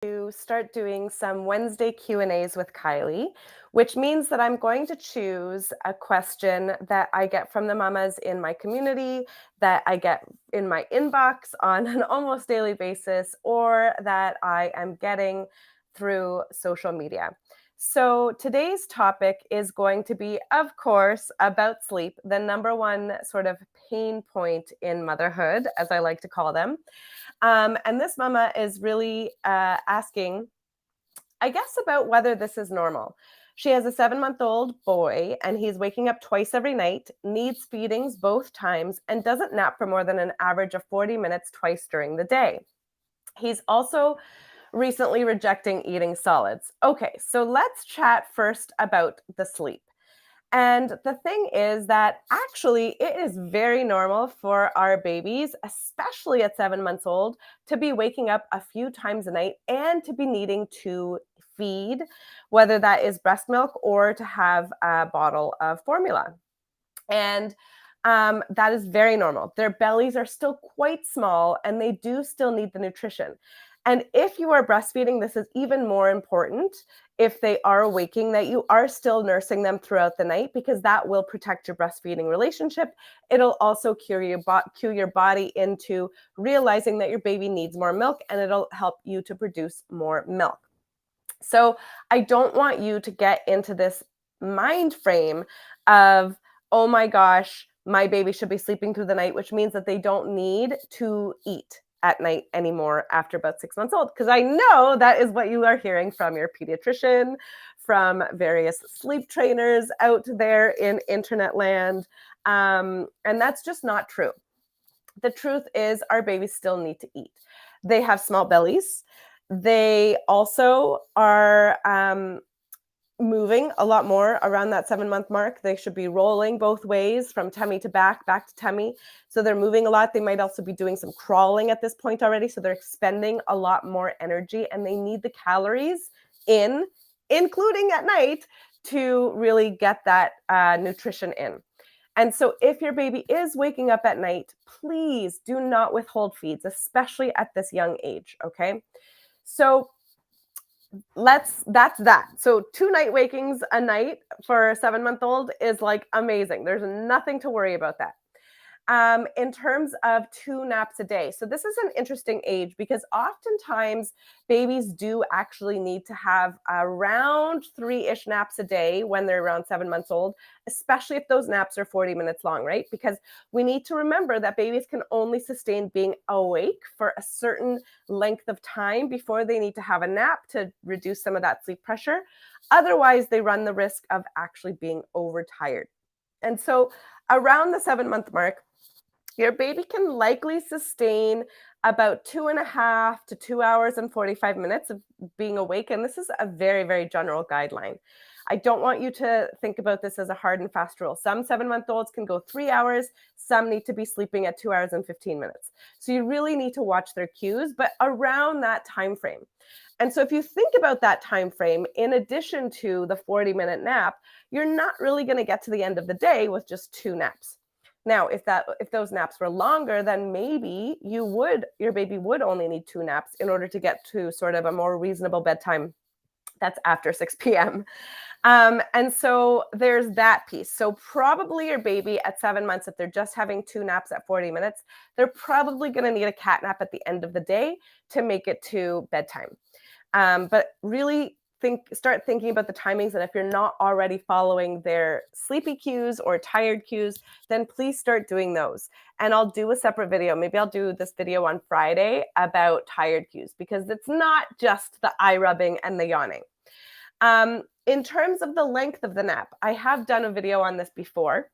To start doing some Wednesday Q&As with Kylie, which means that I'm going to choose a question that I get from the mamas in my community, that I get in my inbox on an almost daily basis, or that I am getting through social media. So today's topic is going to be, of course, about sleep, the number one sort of pain point in motherhood, as I like to call them. And this mama is really asking, I guess, about whether this is normal. She has a 7-month-old boy, and he's waking up twice every night, needs feedings both times, and doesn't nap for more than an average of 40 minutes twice during the day. He's also recently rejecting eating solids. Okay, so let's chat first about the sleep. And the thing is that actually it is very normal for our babies, especially at 7 months old, to be waking up a few times a night and to be needing to feed, whether that is breast milk or to have a bottle of formula. And that is very normal. Their bellies are still quite small and they do still need the nutrition. And if you are breastfeeding, this is even more important if they are waking, that you are still nursing them throughout the night, because that will protect your breastfeeding relationship. It'll also cue your body into realizing that your baby needs more milk, and it'll help you to produce more milk. So I don't want you to get into this mind frame of, oh my gosh, my baby should be sleeping through the night, which means that they don't need to eat at night anymore after about 6 months old. Because I know that is what you are hearing from your pediatrician, from various sleep trainers out there in internet land. And that's just not true. The truth is, our babies still need to eat. They have small bellies. They also are moving a lot more around that 7-month mark. They should be rolling both ways from tummy to back, back to tummy. So they're moving a lot. They might also be doing some crawling at this point already. So they're expending a lot more energy, and they need the calories in, including at night, to really get that nutrition in. And so if your baby is waking up at night, please do not withhold feeds, especially at this young age, okay? So that's that. So 2 night wakings a night for a 7-month-old is like amazing. There's nothing to worry about that. In terms of 2 naps a day. So this is an interesting age because oftentimes babies do actually need to have around 3-ish naps a day when they're around 7 months old, especially if those naps are 40 minutes long, right? Because we need to remember that babies can only sustain being awake for a certain length of time before they need to have a nap to reduce some of that sleep pressure. Otherwise, they run the risk of actually being overtired. And so around the 7-month mark, your baby can likely sustain about 2.5 to 2 hours and 45 minutes of being awake. And this is a very, very general guideline. I don't want you to think about this as a hard and fast rule. Some 7-month-olds can go 3 hours. Some need to be sleeping at 2 hours and 15 minutes. So you really need to watch their cues, but around that time frame. And so if you think about that time frame, in addition to the 40-minute nap, you're not really going to get to the end of the day with just 2 naps. Now, if those naps were longer, then maybe your baby would only need 2 naps in order to get to sort of a more reasonable bedtime that's after 6 p.m. And so there's that piece. So probably your baby at 7 months, if they're just having 2 naps at 40 minutes, they're probably going to need a cat nap at the end of the day to make it to bedtime. But really start thinking about the timings. And if you're not already following their sleepy cues or tired cues, then please start doing those. And I'll do a separate video. Maybe I'll do this video on Friday about tired cues, because it's not just the eye rubbing and the yawning. In terms of the length of the nap, I have done a video on this before.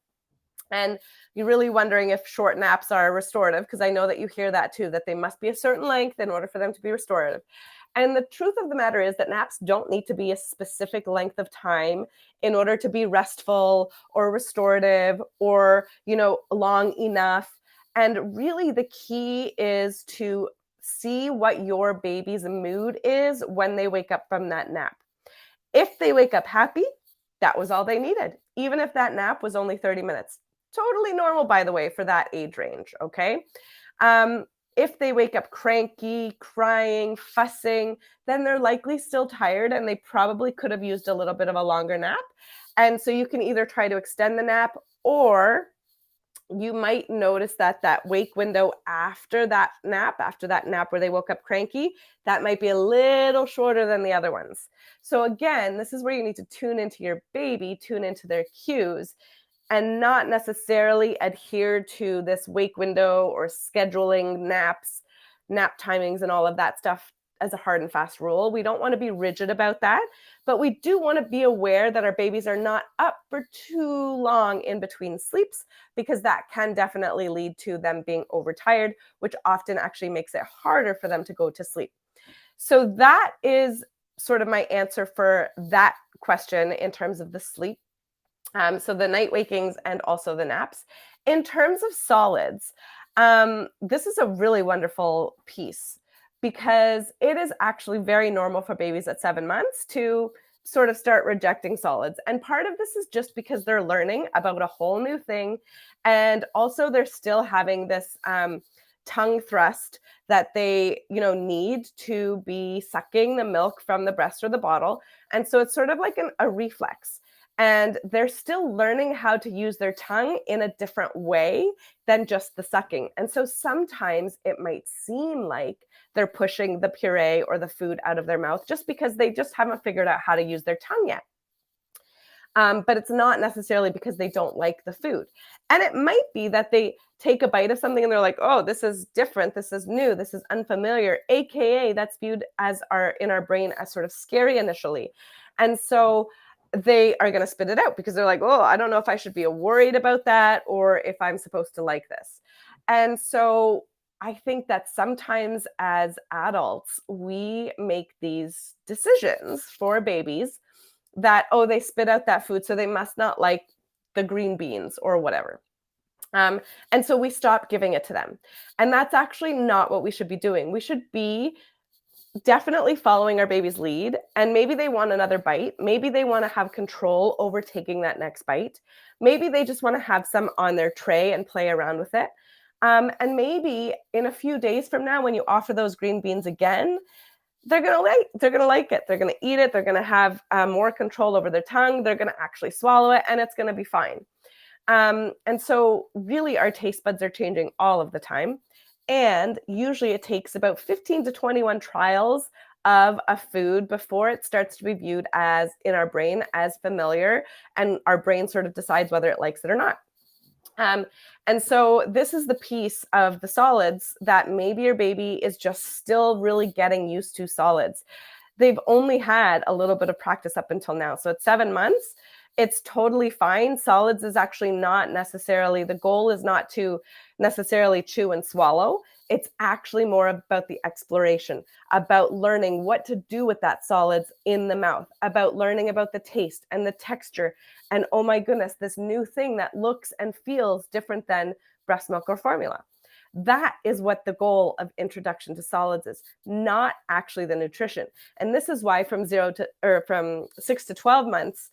And you're really wondering if short naps are restorative, because I know that you hear that too, that they must be a certain length in order for them to be restorative. And the truth of the matter is that naps don't need to be a specific length of time in order to be restful or restorative or, long enough. And really the key is to see what your baby's mood is when they wake up from that nap. If they wake up happy, that was all they needed, even if that nap was only 30 minutes. Totally normal, by the way, for that age range, okay? If they wake up cranky, crying, fussing, then they're likely still tired and they probably could have used a little bit of a longer nap. And so you can either try to extend the nap, or you might notice that that wake window after that nap where they woke up cranky, that might be a little shorter than the other ones. So again, this is where you need to tune into your baby, tune into their cues, and not necessarily adhere to this wake window or scheduling naps, nap timings, and all of that stuff as a hard and fast rule. We don't want to be rigid about that, but we do want to be aware that our babies are not up for too long in between sleeps, because that can definitely lead to them being overtired, which often actually makes it harder for them to go to sleep. So that is sort of my answer for that question in terms of the sleep. So the night wakings and also the naps. In terms of solids, this is a really wonderful piece because it is actually very normal for babies at 7 months to sort of start rejecting solids. And part of this is just because they're learning about a whole new thing. And also they're still having this tongue thrust that they, need to be sucking the milk from the breast or the bottle. And so it's sort of like a reflex, and they're still learning how to use their tongue in a different way than just the sucking. And so sometimes it might seem like they're pushing the puree or the food out of their mouth just because they just haven't figured out how to use their tongue yet. But it's not necessarily because they don't like the food. And it might be that they take a bite of something and they're like, oh, this is different, this is new, this is unfamiliar, AKA that's viewed as in our brain as sort of scary initially. And so they are going to spit it out because they're like, oh, I don't know if I should be worried about that or if I'm supposed to like this. And so I think that sometimes as adults, we make these decisions for babies that, oh, they spit out that food, so they must not like the green beans or whatever. And so we stop giving it to them. And that's actually not what we should be doing. We should be definitely following our baby's lead, and maybe they want another bite. Maybe they want to have control over taking that next bite. Maybe they just want to have some on their tray and play around with it. And maybe in a few days from now, when you offer those green beans again, they're gonna like it. They're gonna eat it. They're gonna have more control over their tongue. They're gonna actually swallow it, and it's gonna be fine. And so, really, our taste buds are changing all of the time. And usually it takes about 15 to 21 trials of a food before it starts to be viewed as, in our brain, as familiar, and our brain sort of decides whether it likes it or not. And so this is the piece of the solids that maybe your baby is just still really getting used to solids. They've only had a little bit of practice up until now. So at 7 months, it's totally fine. Solids is actually not necessarily, the goal is not to necessarily chew and swallow. It's actually more about the exploration, about learning what to do with that solids in the mouth, about learning about the taste and the texture. And oh my goodness, this new thing that looks and feels different than breast milk or formula. That is what the goal of introduction to solids is, not actually the nutrition. And this is why from 6 to 12 months,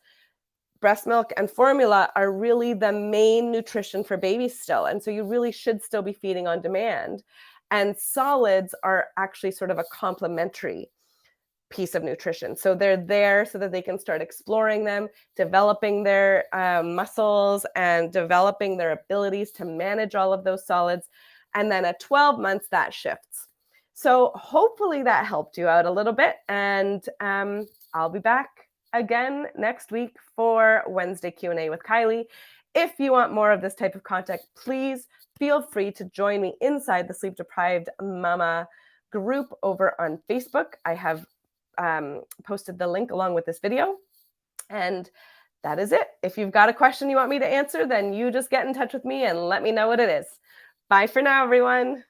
breast milk and formula are really the main nutrition for babies still. And so you really should still be feeding on demand. And solids are actually sort of a complementary piece of nutrition. So they're there so that they can start exploring them, developing their muscles and developing their abilities to manage all of those solids. And then at 12 months, that shifts. So hopefully that helped you out a little bit. And I'll be back again next week for Wednesday Q&A with Kaili. If you want more of this type of content, please feel free to join me inside the Sleep Deprived Mama group over on Facebook. I have posted the link along with this video. And that is it. If you've got a question you want me to answer, then you just get in touch with me and let me know what it is. Bye for now, everyone.